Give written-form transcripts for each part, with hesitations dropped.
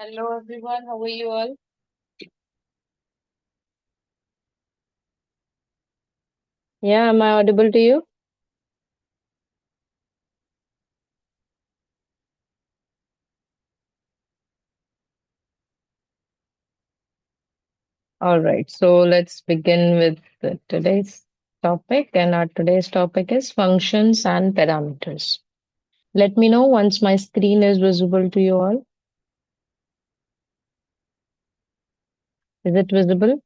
Hello everyone, how are you all? Yeah, am I audible to you? All right, so let's begin with today's topic, and our today's topic is functions and parameters. Let me know once my screen is visible to you all. Is it visible?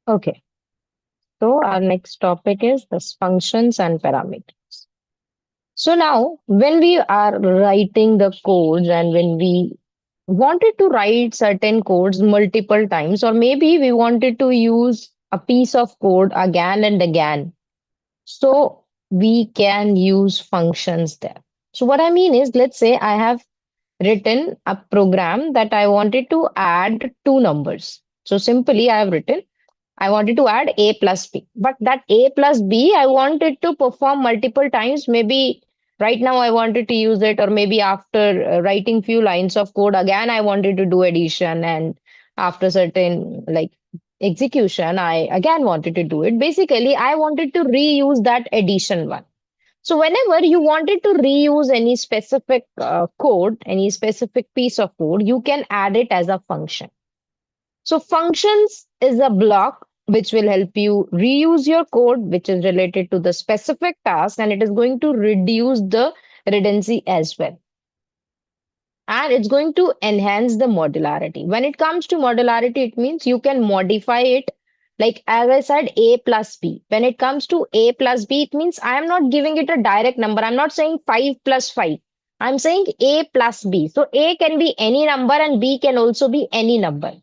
Okay, so our next topic is this functions and parameters. So now, when we are writing the codes and when we wanted to write certain codes multiple times, or maybe we wanted to use a piece of code again and again, so we can use functions there. So what I mean is, let's say I have written a program that I wanted to add two numbers. So simply I have written I wanted to add a plus b, but that a plus b I wanted to perform multiple times. Maybe right now I wanted to use it, or maybe after writing few lines of code again I wanted to do addition, and after certain like execution I again wanted to do it. Basically I wanted to reuse that addition one. So whenever you wanted to reuse any specific code, any specific piece of code, you can add it as a function. So functions is a block which will help you reuse your code, which is related to the specific task, and it is going to reduce the redundancy as well. And it's going to enhance the modularity. When it comes to modularity, it means you can modify it. Like as I said, a plus b. When it comes to a plus b, it means I am not giving it a direct number. I'm not saying 5 plus 5. I'm saying a plus b. So a can be any number and b can also be any number.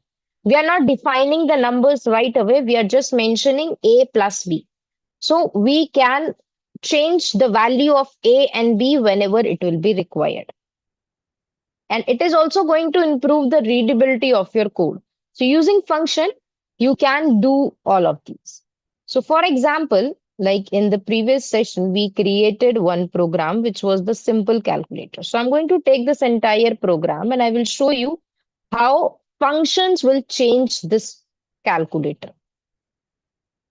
We are not defining the numbers right away. We are just mentioning a plus b. So we can change the value of a and b whenever it will be required. And it is also going to improve the readability of your code. So using function, you can do all of these. So for example, like in the previous session, we created one program, which was the simple calculator. So I'm going to take this entire program and I will show you how functions will change this calculator.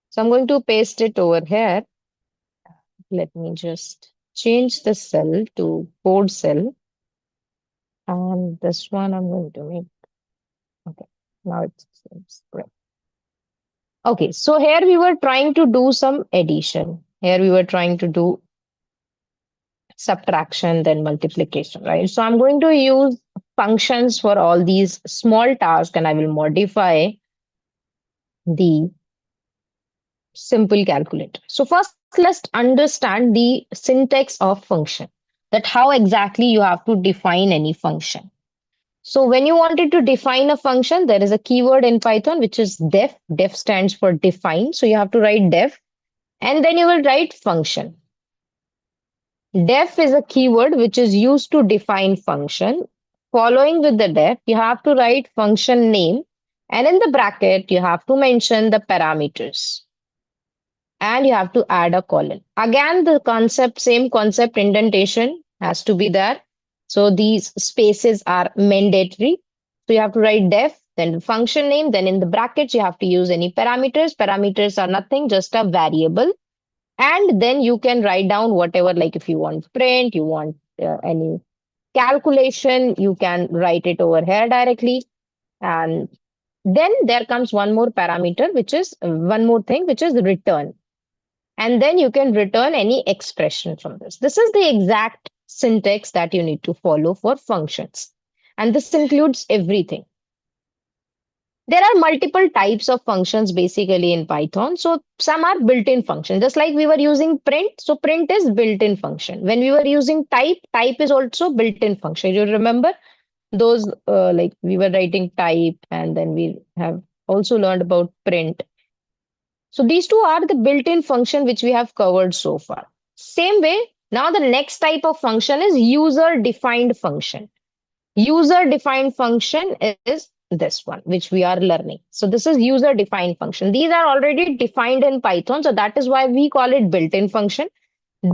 So I'm going to paste it over here. Let me just change the cell to code cell. And this one I'm going to make. Okay, now it's great. Okay, so here we were trying to do some addition. Here we were trying to do subtraction, then multiplication, right? So I'm going to use functions for all these small tasks and I will modify the simple calculator. So first, let's understand the syntax of function, that how exactly you have to define any function. So when you wanted to define a function, there is a keyword in Python, which is def. Def stands for define. So you have to write def and then you will write function. Def is a keyword which is used to define function. Following with the def, you have to write function name. And in the bracket, you have to mention the parameters. And you have to add a colon. Again, the concept, same concept, indentation has to be there. So these spaces are mandatory. So you have to write def, then function name, then in the brackets, you have to use any parameters. Parameters are nothing, just a variable. And then you can write down whatever, like if you want print, you want any calculation, you can write it over here directly. And then there comes one more parameter, which is one more thing, which is return. And then you can return any expression from this. This is the exact syntax that you need to follow for functions. And this includes everything. There are multiple types of functions basically in Python. So some are built-in functions, just like we were using print. So print is built-in function. When we were using type, type is also built-in function. You remember those like we were writing type and then we have also learned about print. So these two are the built-in function which we have covered so far. Same way, now the next type of function is user-defined function. User-defined function is this one, which we are learning. So this is user-defined function. These are already defined in Python, so that is why we call it built-in function.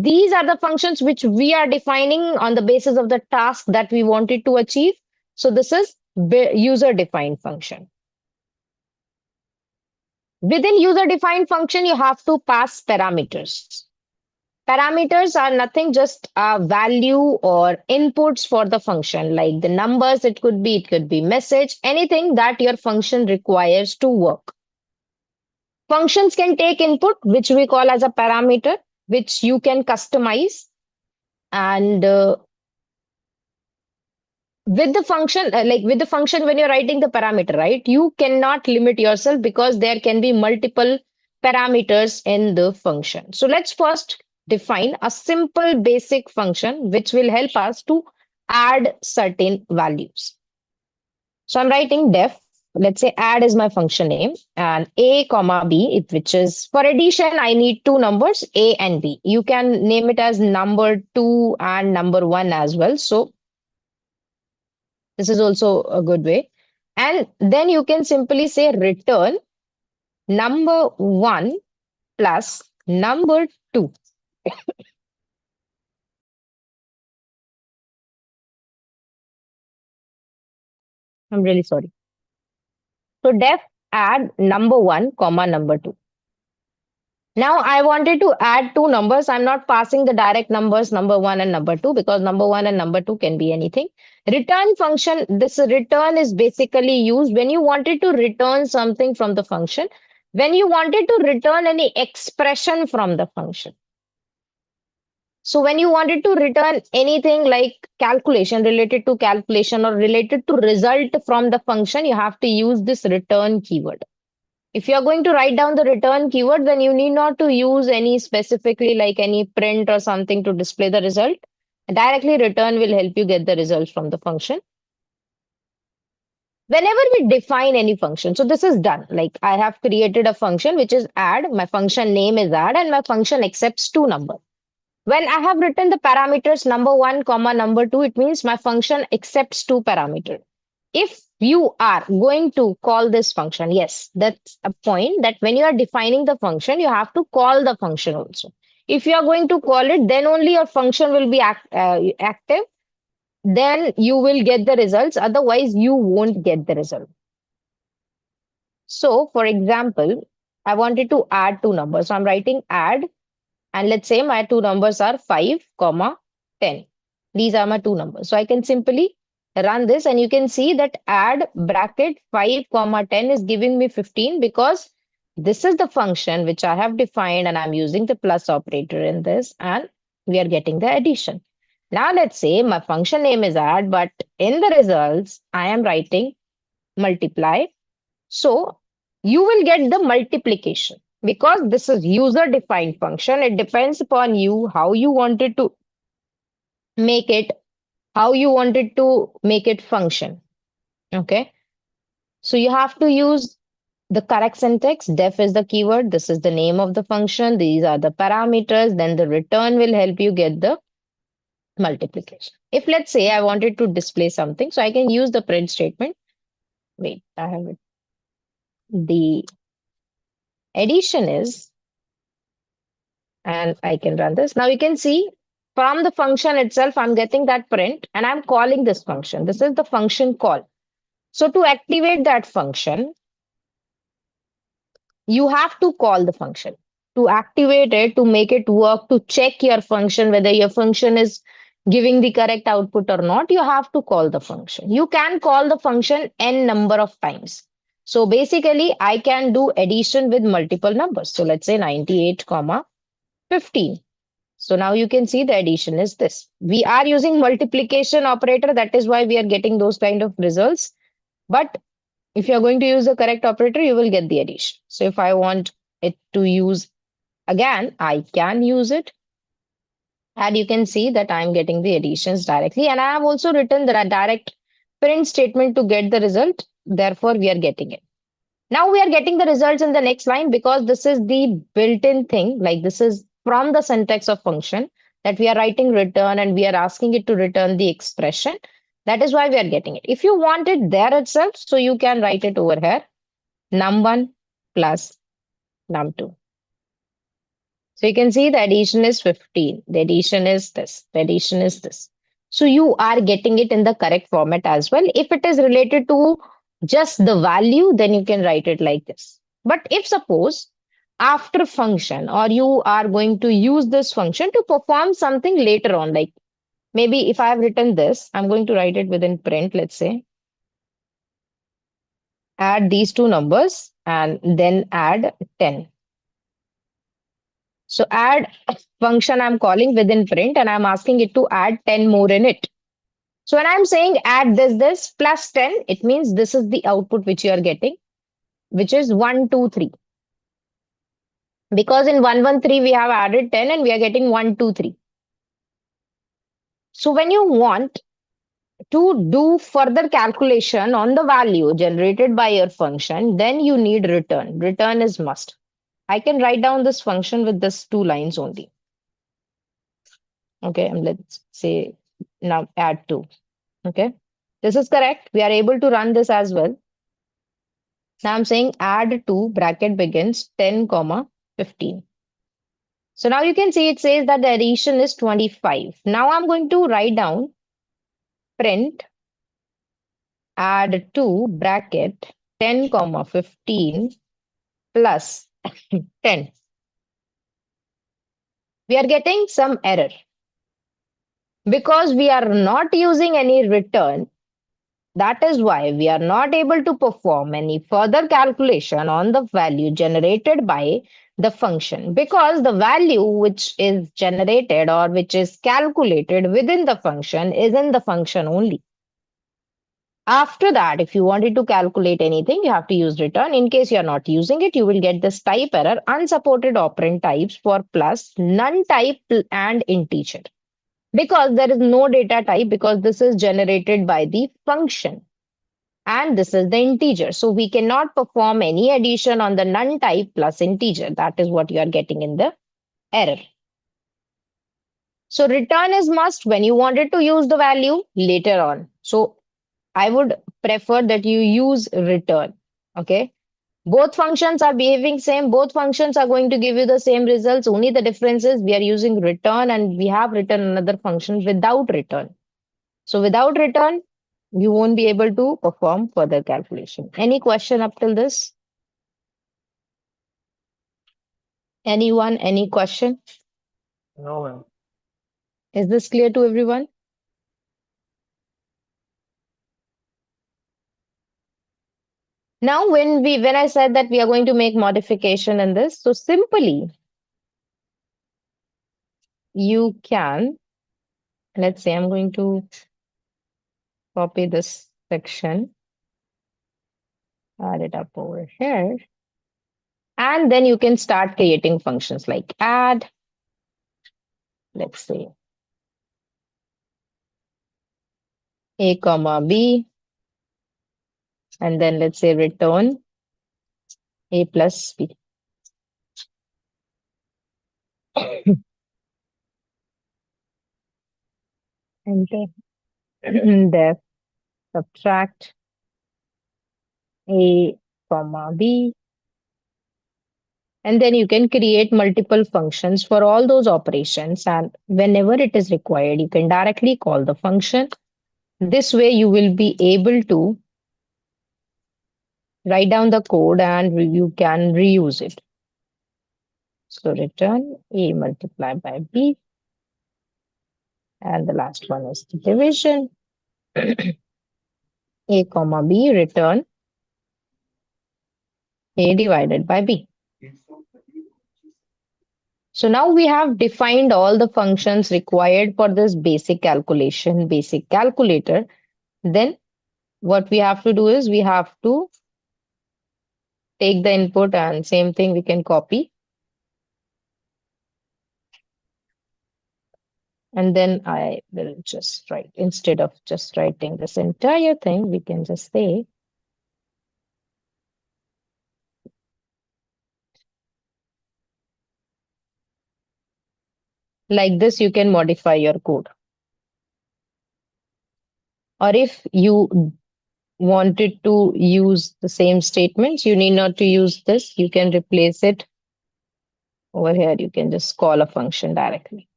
These are the functions which we are defining on the basis of the task that we wanted to achieve. So this is user-defined function. Within user-defined function, you have to pass parameters. Parameters are nothing, just a value or inputs for the function, like the numbers, it could be message, anything that your function requires to work. Functions can take input, which we call as a parameter, which you can customize. And with the function, when you're writing the parameter, right, you cannot limit yourself because there can be multiple parameters in the function. So let's first define a simple basic function which will help us to add certain values. So I'm writing def, let's say add is my function name, and a comma b, which is for addition I need two numbers, a and b. You can name it as number 2 and number 1 as well. So this is also a good way. And then you can simply say return number 1 plus number 2. I'm really sorry. So def add number 1 comma number 2. Now I wanted to add two numbers. I'm not passing the direct numbers number 1 and number 2 because number 1 and number 2 can be anything. Return function, this return is basically used when you wanted to return something from the function, when you wanted to return any expression from the function. So when you wanted to return anything like calculation, related to calculation or related to result from the function, you have to use this return keyword. If you're going to write down the return keyword, then you need not to use any specifically like any print or something to display the result. Directly return will help you get the results from the function. Whenever we define any function, so this is done. Like I have created a function which is add, my function name is add, and my function accepts two numbers. When I have written the parameters number 1 comma number 2, it means my function accepts two parameters. If you are going to call this function, yes, that's a point that when you are defining the function, you have to call the function also. If you are going to call it, then only your function will be active. Then you will get the results. Otherwise, you won't get the result. So, for example, I wanted to add two numbers. So I'm writing add, and let's say my two numbers are 5 comma 10. These are my two numbers. So I can simply run this, and you can see that add bracket 5 comma 10 is giving me 15 because this is the function which I have defined, and I'm using the plus operator in this, and we are getting the addition. Now let's say my function name is add, but in the results I am writing multiply. So you will get the multiplication because this is user defined function. It depends upon you how you wanted to make it, how you wanted to make it function. Okay. So you have to use the correct syntax. Def is the keyword. This is the name of the function. These are the parameters. Then the return will help you get the multiplication. If let's say I wanted to display something, so I can use the print statement. Wait, I have it. The addition is, and I can run this. Now you can see from the function itself, I'm getting that print and I'm calling this function. This is the function call. So to activate that function, you have to call the function. To activate it, to make it work, to check your function, whether your function is giving the correct output or not, you have to call the function. You can call the function n number of times. So basically, I can do addition with multiple numbers. So let's say 98 comma 15. So now you can see the addition is this. We are using multiplication operator. That is why we are getting those kind of results. But if you're going to use the correct operator, you will get the addition. So if I want it to use again, I can use it. And you can see that I'm getting the additions directly. And I have also written the direct print statement to get the result. Therefore, we are getting it. Now we are getting the results in the next line because this is the built-in thing. Like this is from the syntax of function that we are writing return and we are asking it to return the expression. That is why we are getting it. If you want it there itself, so you can write it over here, num1 plus num2. So you can see the addition is 15. The addition is this. The addition is this. So you are getting it in the correct format as well. If it is related to just the value, then you can write it like this. But if suppose after function or you are going to use this function to perform something later on, like maybe if I have written this, I'm going to write it within print, let's say, add these two numbers and then add 10. So add function I'm calling within print and I'm asking it to add 10 more in it. So when I'm saying add this plus 10, it means this is the output which you are getting, which is 1, 2, 3. Because in 113 we have added 10 and we are getting 1, 2, 3. So when you want to do further calculation on the value generated by your function, then you need return. Return is must. I can write down this function with this 2 lines only. Okay, and let's say now add 2. Okay, this is correct. We are able to run this as well. Now I'm saying add 2 bracket begins 10 comma 15. So now you can see it says that the addition is 25. Now I'm going to write down print add 2 bracket 10 comma 15 plus 10. We are getting some error because we are not using any return. That is why we are not able to perform any further calculation on the value generated by the function, because the value which is generated or which is calculated within the function is in the function only. After that, if you wanted to calculate anything, you have to use return. In case you are not using it, you will get this type error, unsupported operand types for plus, none type and integer. Because there is no data type, because this is generated by the function. And this is the integer. So we cannot perform any addition on the none type plus integer. That is what you are getting in the error. So return is must when you wanted to use the value later on. So I would prefer that you use return. Okay. Both functions are behaving same. Both functions are going to give you the same results. Only the difference is we are using return and we have written another function without return. So without return, you won't be able to perform further calculation. Any question up till this? Anyone? Any question? No, ma'am. Is this clear to everyone? Now, when I said that we are going to make modification in this, so simply you can, let's say I'm going to copy this section, add it up over here, and then you can start creating functions like add, let's say a comma b, and then let's say return a plus b. Enter. Def subtract a comma b, and then you can create multiple functions for all those operations, and whenever it is required you can directly call the function. This way you will be able to write down the code and you can reuse it. So return a multiplied by b, and the last one is the division. A comma b, return a divided by b. So now we have defined all the functions required for this basic calculation, basic calculator. Then what we have to do is we have to take the input, and same thing we can copy. And then I will just write, instead of just writing this entire thing, we can just say Like this, you can modify your code. Or if you wanted to use the same statements, you need not to use this. You can replace it over here. You can just call a function directly.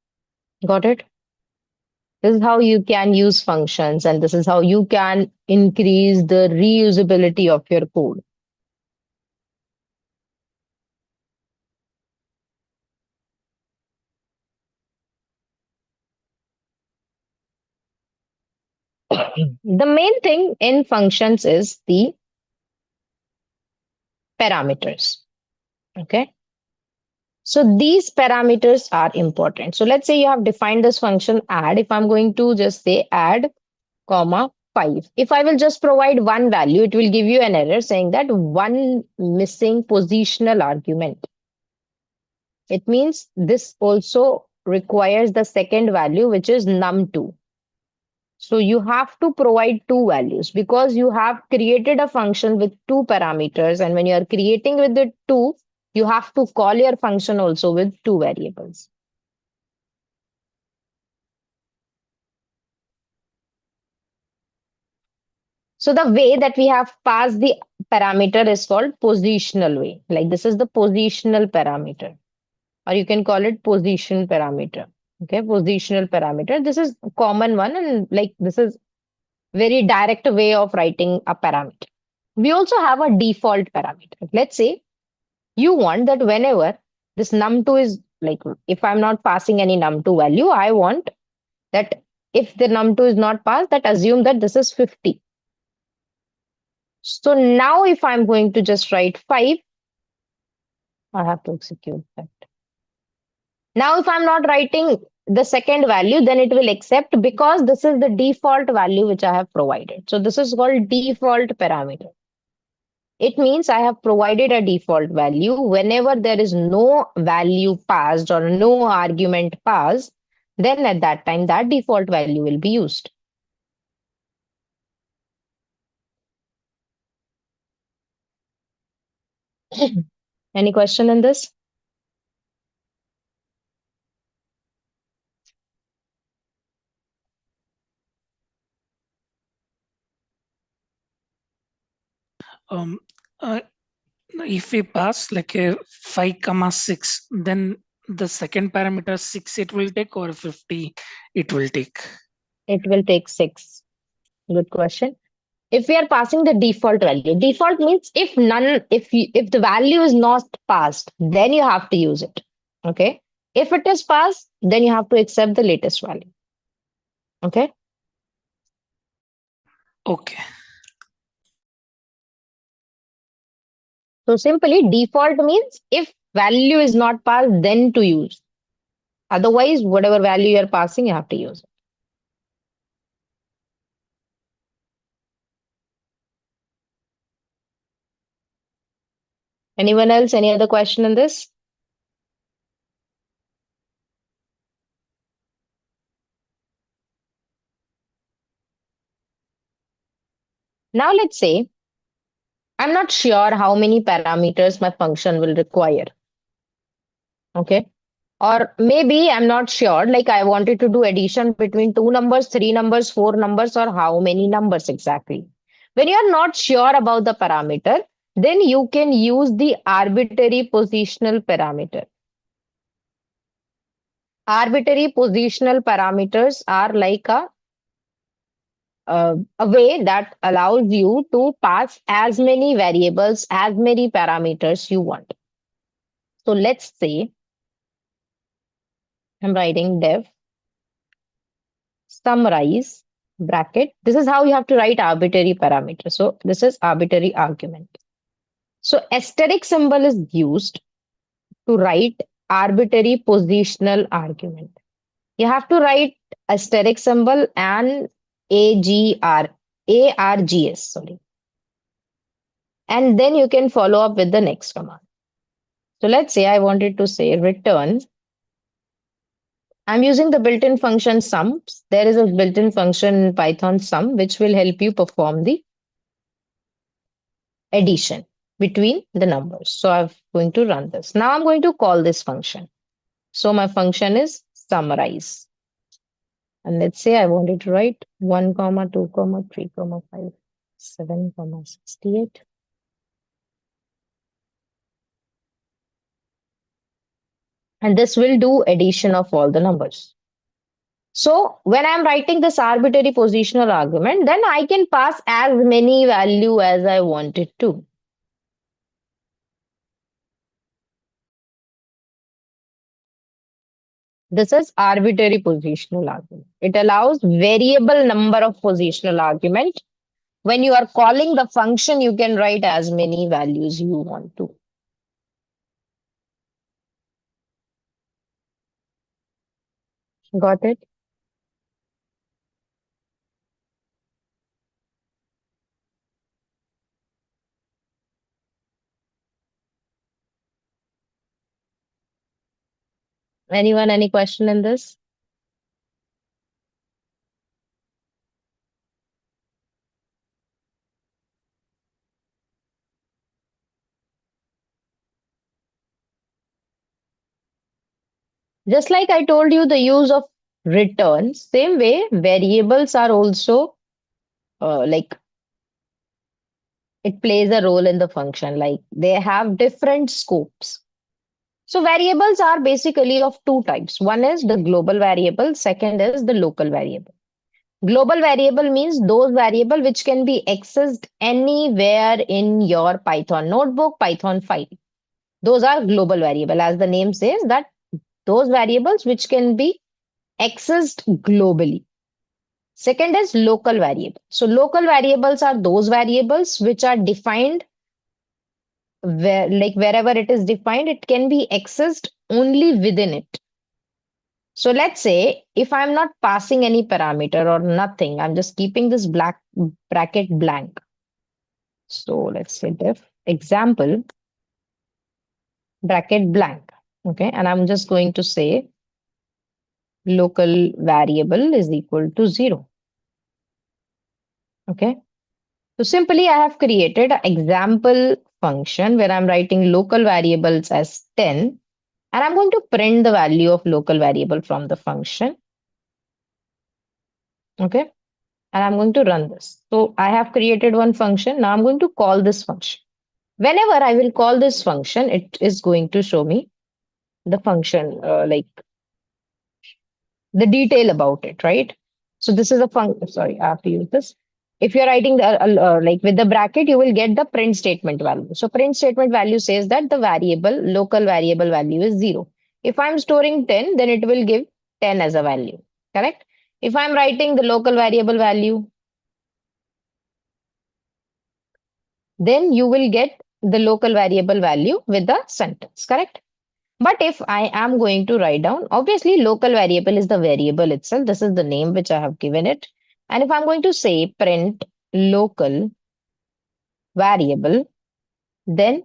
Got it? This is how you can use functions, and this is how you can increase the reusability of your code. The main thing in functions is the parameters. Okay. So these parameters are important. So let's say you have defined this function add. If I'm going to just say add, comma, 5. If I will just provide one value, it will give you an error saying that one missing positional argument. It means this also requires the second value, which is num2. So you have to provide two values because you have created a function with two parameters. And when you are creating with the two, you have to call your function also with two variables. So the way that we have passed the parameter is called positional way. Like this is the positional parameter, or you can call it position parameter. Okay, positional parameter. This is a common one, and like this is very direct way of writing a parameter. We also have a default parameter. Let's say you want that whenever this num2 is like, if I'm not passing any num2 value, I want that if the num2 is not passed, that assume that this is 50. So now if I'm going to just write 5, I have to execute that. Now if I'm not writing the second value, then it will accept because this is the default value which I have provided. So this is called default parameter. It means I have provided a default value. Whenever there is no value passed or no argument passed, then at that time that default value will be used. Any question in this? Um, uh, if we pass like a 5 comma 6, then the second parameter 6 it will take, or 50 it will take. It will take 6. Good question. If we are passing the default means if the value is not passed, then you have to use it. Okay. If it is passed, then you have to accept the latest value. Okay. Okay. So simply default means if value is not passed, then to use. Otherwise, whatever value you're passing, you have to use it. Anyone else? Any other question in this? Now let's say I'm not sure how many parameters my function will require. Okay. Or maybe I'm not sure, like I wanted to do addition between two numbers, three numbers, four numbers, or how many numbers exactly. When you're not sure about the parameter, then you can use the arbitrary positional parameter. Arbitrary positional parameters are like a way that allows you to pass as many variables, as many parameters you want. So let's say I'm writing dev summarize bracket. This is how you have to write arbitrary parameter. So this is arbitrary argument. So asterisk symbol is used to write arbitrary positional argument. You have to write asterisk symbol and ARGS, sorry. And then you can follow up with the next command. So let's say I wanted to say return. I'm using the built-in function sum. There is a built-in function in Python sum, which will help you perform the addition between the numbers. So I'm going to run this. Now I'm going to call this function. So my function is summarize. And let's say I wanted to write 1, comma 2, comma 3, comma 5, 7, comma 68. And this will do addition of all the numbers. So when I'm writing this arbitrary positional argument, then I can pass as many value as I want it to. This is arbitrary positional argument. It allows variable number of positional argument. When you are calling the function, you can write as many values you want to. Got it? Anyone, any question in this? Just like I told you, the use of return, same way, variables are also like it plays a role in the function. Like they have different scopes. So variables are basically of two types. One is the global variable, second is the local variable. Global variable means those variable which can be accessed anywhere in your Python notebook, Python file. Those are global variable. As the name says, that those variables which can be accessed globally. Second is local variable. So local variables are those variables which are defined where, like wherever it is defined, it can be accessed only within it. So let's say if I'm not passing any parameter or nothing, I'm just keeping this black bracket blank. So let's say def example bracket blank. Okay. And I'm just going to say local variable is equal to 0. Okay. So simply I have created an example function where I'm writing local variables as 10, and I'm going to print the value of local variable from the function. Okay. And I'm going to run this. So I have created one function. Now I'm going to call this function. Whenever I will call this function, it is going to show me the function, like the detail about it, right? So this is a function. Sorry, I have to use this. If you're writing the like with the bracket, you will get the print statement value. So print statement value says that the variable, local variable value is 0. If I'm storing 10, then it will give 10 as a value, correct? If I'm writing the local variable value, then you will get the local variable value with the sentence, correct? But if I am going to write down, obviously local variable is the variable itself. This is the name which I have given it. And if I'm going to say print local variable, then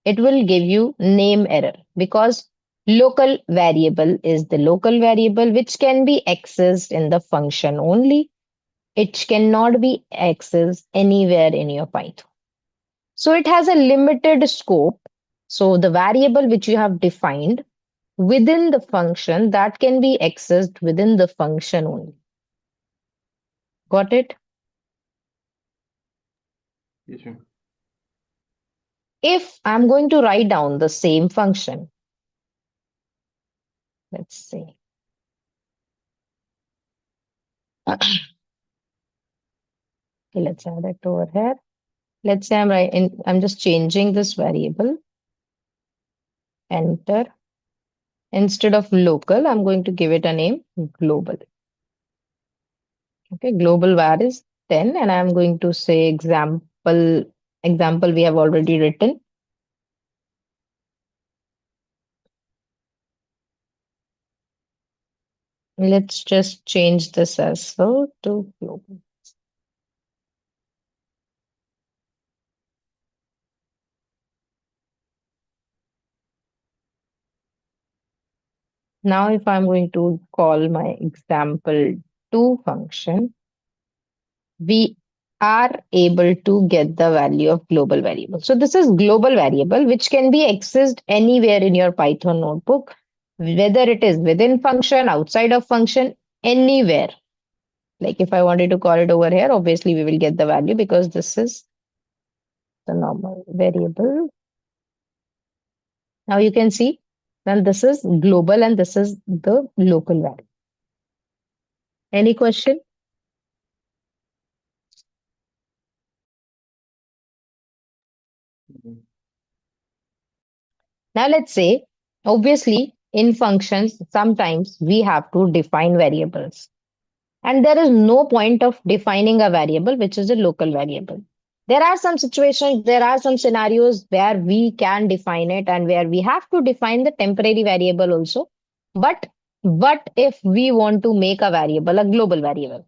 it will give you name error because local variable is the local variable which can be accessed in the function only. It cannot be accessed anywhere in your Python. So it has a limited scope. So the variable which you have defined within the function, that can be accessed within the function only. Got it? Yes, sir. If I'm going to write down the same function, let's see. Okay, let's add it over here. Let's say I'm just changing this variable. Enter. Instead of local, I'm going to give it a name global. Okay, global var is 10, and I'm going to say example. Example we have already written. Let's just change this as well to global. Now, if I'm going to call my example2 function, we are able to get the value of global variable. So this is global variable, which can be accessed anywhere in your Python notebook. whether it is within function, outside of function, anywhere. Like if I wanted to call it over here, obviously we will get the value because this is the normal variable. Now you can see then this is global and this is the local value. Any question? Now let's say, obviously in functions, sometimes we have to define variables. And there is no point of defining a variable which is a local variable. There are some situations, there are some scenarios where we can define it and where we have to define the temporary variable also. But what if we want to make a variable, a global variable?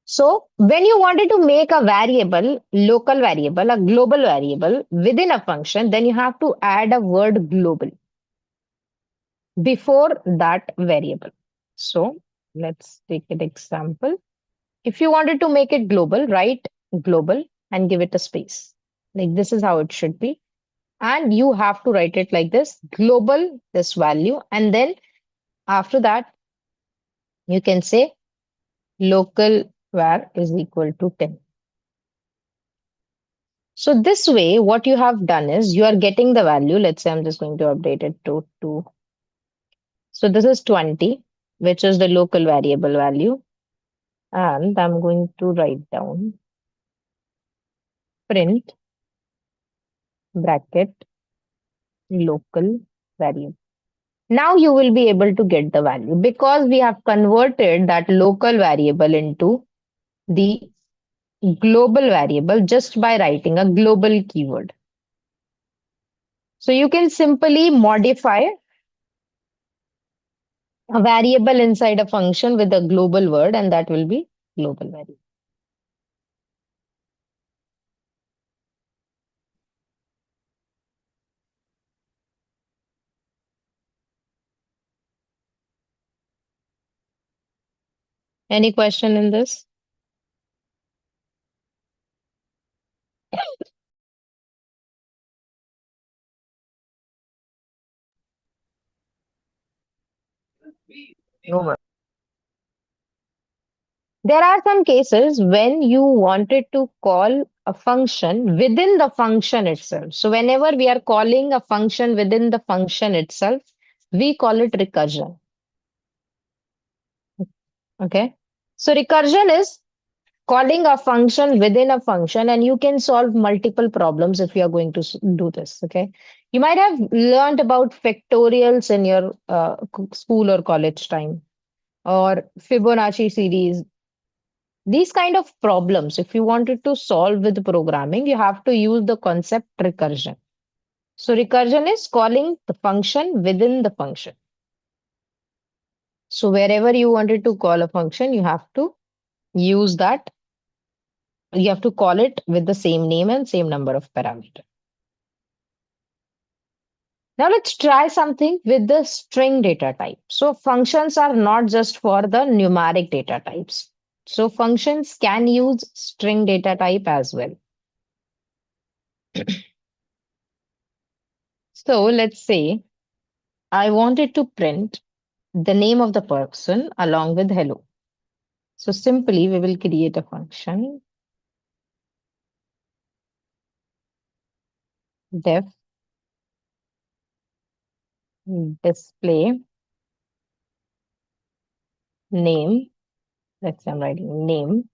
So when you wanted to make a variable, local variable, a global variable within a function, then you have to add a word global before that variable. So let's take an example. If you wanted to make it global, write global and give it a space. Like this is how it should be. And you have to write it like this, global, this value. And then after that, you can say local var is equal to 10. So this way, what you have done is you are getting the value. Let's say I'm just going to update it to 2. So this is 20, which is the local variable value. And I'm going to write down print bracket local variable. Now you will be able to get the value because we have converted that local variable into the global variable just by writing a global keyword. So you can simply modify a variable inside a function with a global word, and that will be global variable. Any question in this? No. There are some cases when you wanted to call a function within the function itself. So whenever we are calling a function within the function itself, we call it recursion. Okay. So recursion is calling a function within a function, and you can solve multiple problems if you are going to do this. Okay. You might have learned about factorials in your school or college time, or Fibonacci series. These kind of problems, if you wanted to solve with programming, you have to use the concept recursion. So recursion is calling the function within the function. So wherever you wanted to call a function, you have to use that. You have to call it with the same name and same number of parameters. Now let's try something with the string data type. So functions are not just for the numeric data types. So functions can use string data type as well. So let's say I wanted to print the name of the person along with hello. So simply we will create a function def display name. Let's say I'm writing name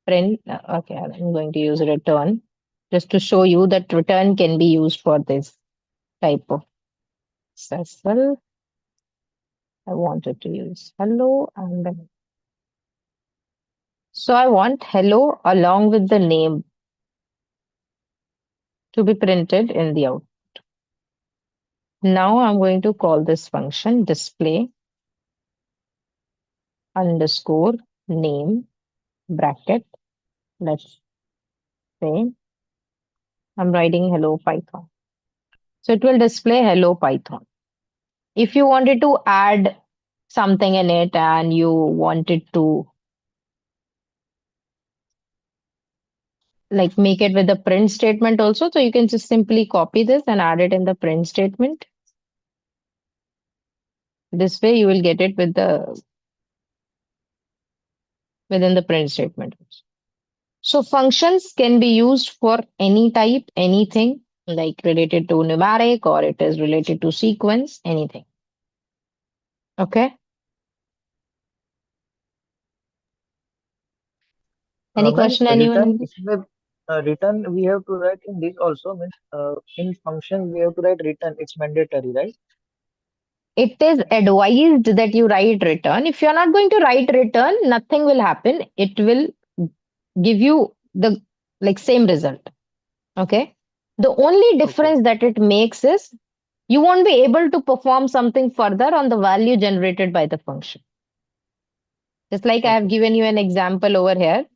print. Okay, I'm going to use return just to show you that return can be used for this type of successful. I wanted to use hello and then so I want hello along with the name to be printed in the output. Now I'm going to call this function display underscore name bracket. Let's say I'm writing hello Python. So it will display hello Python. If you wanted to add something in it and you wanted to like make it with the print statement also, so you can just simply copy this and add it in the print statement. This way you will get it with the within the print statement. So functions can be used for any type, anything like related to numeric or it is related to sequence, anything. Okay. Any Ma'am, question, anyone return in this? इसमें return we have to write in this also means in function we have to write return. It's mandatory, right? It is advised that you write return. If you're not going to write return, nothing will happen. It will give you the like same result. Okay. The only Okay. difference that it makes is you won't be able to perform something further on the value generated by the function. Just like I have Okay. given you an example over here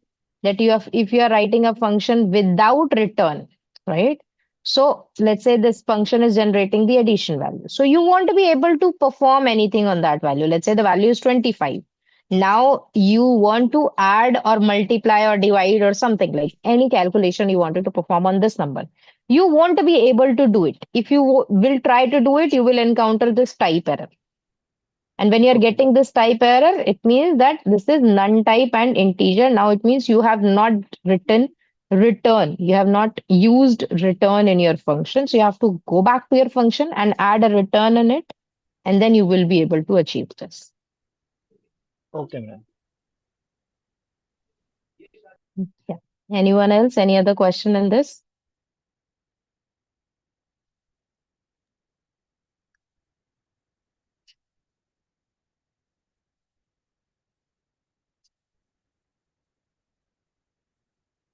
that you have, if you are writing a function without return, right? So let's say this function is generating the addition value. So you want to be able to perform anything on that value. Let's say the value is 25. Now you want to add or multiply or divide or something like any calculation you wanted to perform on this number. You won't be able to do it. If you will try to do it, you will encounter this type error. And when you're Okay. getting this type error, it means that this is none type and integer. Now it means you have not written return. You have not used return in your function. So you have to go back to your function and add a return in it. And then you will be able to achieve this. Okay, ma'am. Yeah. Anyone else? Any other question in this?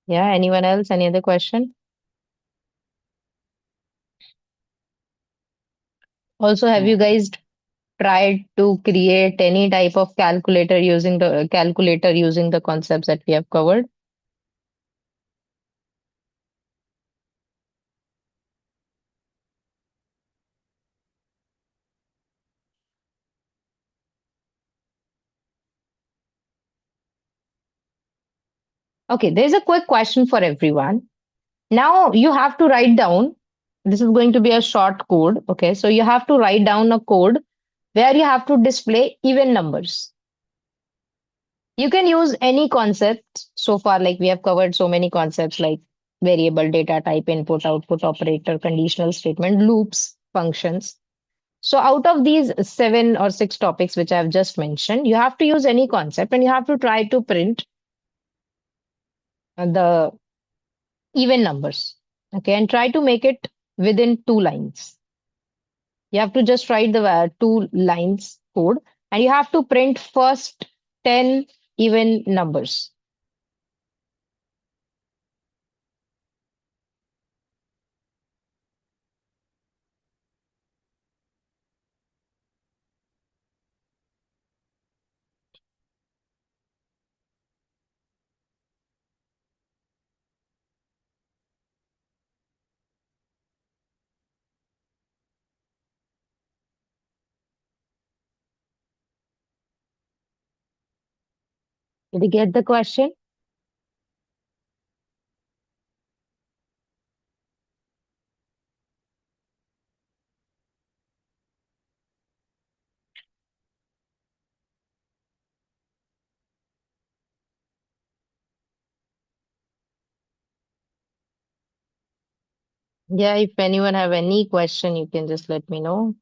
Yeah. Anyone else? Any other question? Also, have you No. guys tried to create any type of calculator using the concepts that we have covered? Okay, there's a quick question for everyone. Now you have to write down, this is going to be a short code. Okay, so you have to write down a code where you have to display even numbers. You can use any concept so far, like we have covered so many concepts like variable, data type, input, output, operator, conditional statement, loops, functions. So out of these 7 or 6 topics which I've just mentioned, you have to use any concept and you have to try to print the even numbers. Okay, and try to make it within 2 lines. You have to just write the 2 lines code and you have to print first 10 even numbers. Did you get the question? Yeah, if anyone have any question, you can just let me know.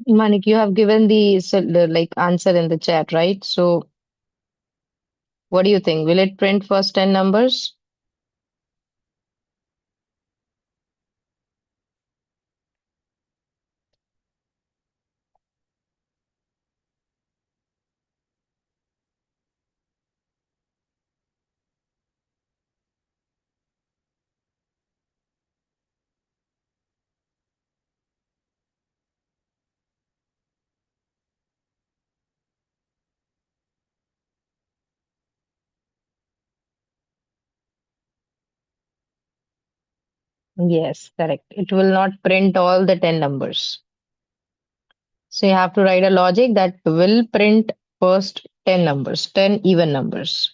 Manik, you have given the like answer in the chat, right? So what do you think? Will it print first 10 numbers? Yes, correct. It will not print all the 10 numbers. So you have to write a logic that will print first 10 numbers, 10 even numbers.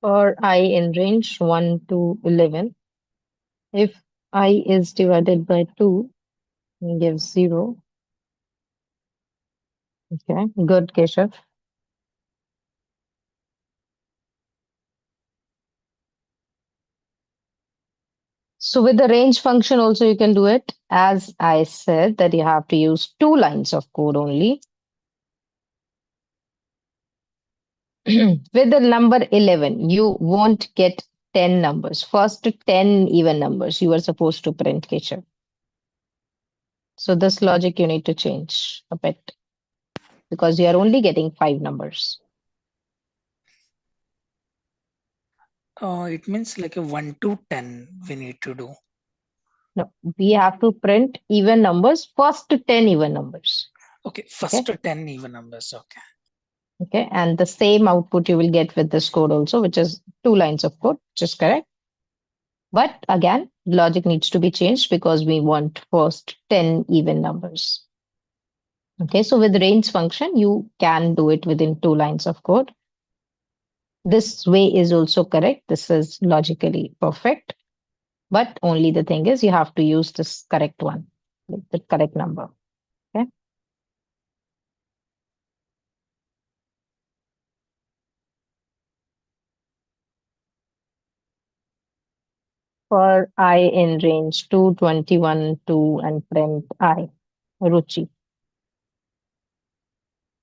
For I in range 1 to 11, if I is divided by 2, it gives 0. Okay, good, Keshav. So with the range function also you can do it. As I said that you have to use 2 lines of code only. With the number 11, you won't get 10 numbers. First 10 even numbers you are supposed to print, Keshav. So this logic you need to change a bit because you are only getting 5 numbers. It means like a 1 to 10 we need to do. No, we have to print even numbers, first 10 even numbers. Okay, first Okay. 10 even numbers. Okay. Okay. And the same output you will get with this code also, which is 2 lines of code, which is correct. But again, logic needs to be changed because we want first 10 even numbers. Okay, so with range function, you can do it within 2 lines of code. This way is also correct. This is logically perfect. But only the thing is you have to use this correct one, the correct number. Okay. For I in range 221, 2 and print I, Ruchi.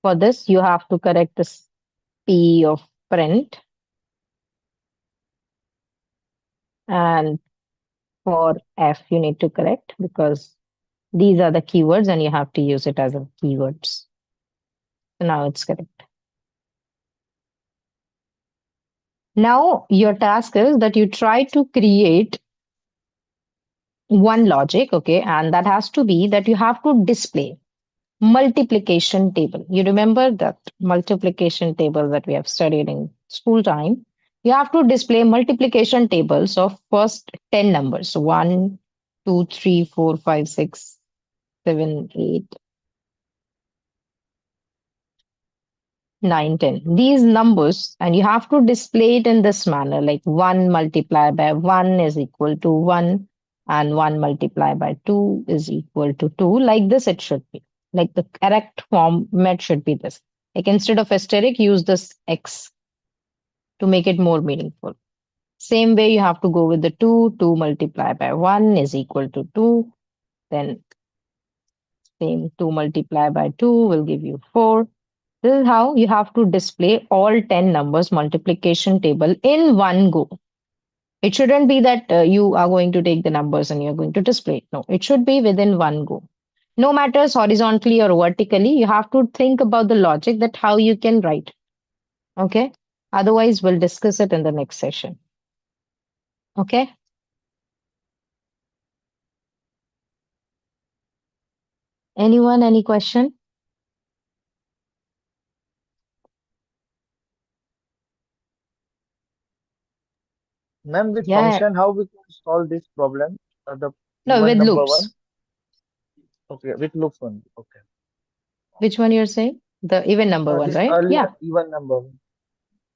For this, you have to correct this P of print. And for F, you need to correct because these are the keywords and you have to use it as a keywords. So now it's correct. Now your task is that you try to create one logic, okay, and that has to be that you have to display multiplication table. You remember that multiplication table that we have studied in school time? You have to display multiplication tables of first 10 numbers 1, 2, 3, 4, 5, 6, 7, 8, 9, 10. These numbers, and you have to display it in this manner like 1 multiplied by 1 is equal to 1, and 1 multiplied by 2 is equal to 2. Like this, it should be. Like the correct format should be this. Like instead of asterisk, use this X to make it more meaningful. Same way, you have to go with the 2. 2 multiplied by 1 is equal to 2. Then same 2 multiplied by 2 will give you 4. This is how you have to display all 10 numbers multiplication table in one go. It shouldn't be that you are going to take the numbers and you're going to display it. No, it should be within one go. No matters horizontally or vertically, you have to think about the logic that how you can write. Okay. Otherwise, we'll discuss it in the next session. Okay. Anyone, any question? Ma'am, with Yeah. function, how we can solve this problem? The No, even with number one. loops. Okay, with loops only. Okay. Which one you're saying? The even number one, This right? Yeah. earlier even number one.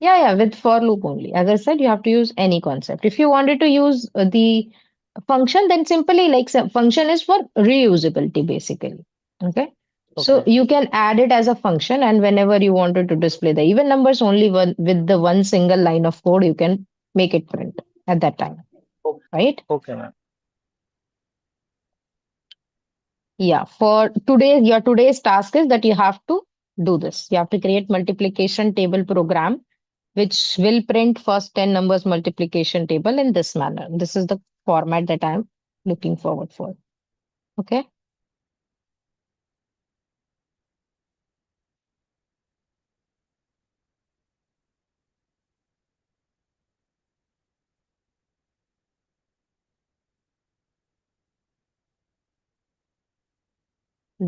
Yeah, with for loop only. As I said, you have to use any concept. If you wanted to use the function, then simply like function is for reusability basically. Okay. So Okay. you can add it as a function, and whenever you wanted to display the even numbers only one with the one single line of code, you can make it print at that time. Okay. Right? Okay, ma'am. Yeah, for today's task is that you have to do this. You have to create multiplication table program which will print first 10 numbers multiplication table in this manner. This is the format that I'm looking forward for. Okay.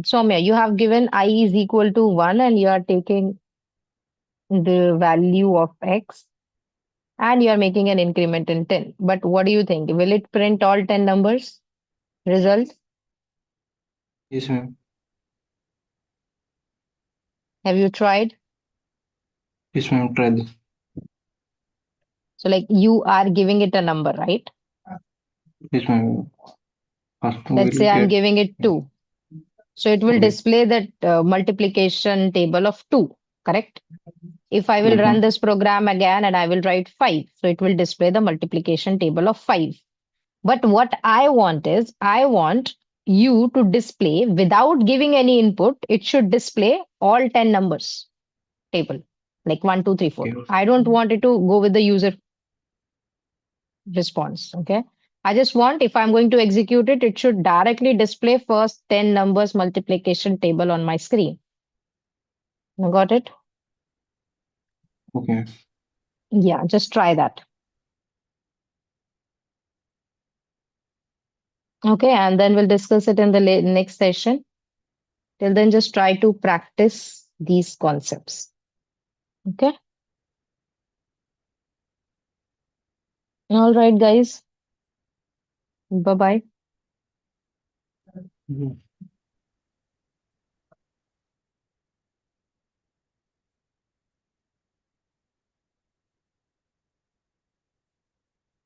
Soumya, you have given I is equal to 1 and you are taking the value of x and you are making an increment in 10. But what do you think? Will it print all 10 numbers? Result? Yes, ma'am. Have you tried? Yes, ma'am. Try this. So, like you are giving it a number, right? Yes, ma'am. First Let's we'll say I'm get. giving it 2. So, it will Okay. display that multiplication table of 2, correct? If I will Yes, run ma'am. this program again and I will write 5, so it will display the multiplication table of 5. But what I want is, I want you to display without giving any input, it should display all 10 numbers table, like 1, 2, 3, 4. Okay. I don't want it to go with the user response. Okay. I just want, if I'm going to execute it, it should directly display first 10 numbers multiplication table on my screen. You got it? Okay. Yeah, just try that. Okay, and then we'll discuss it in the next session. Till then, just try to practice these concepts. Okay. All right, guys. Bye bye. Mhm.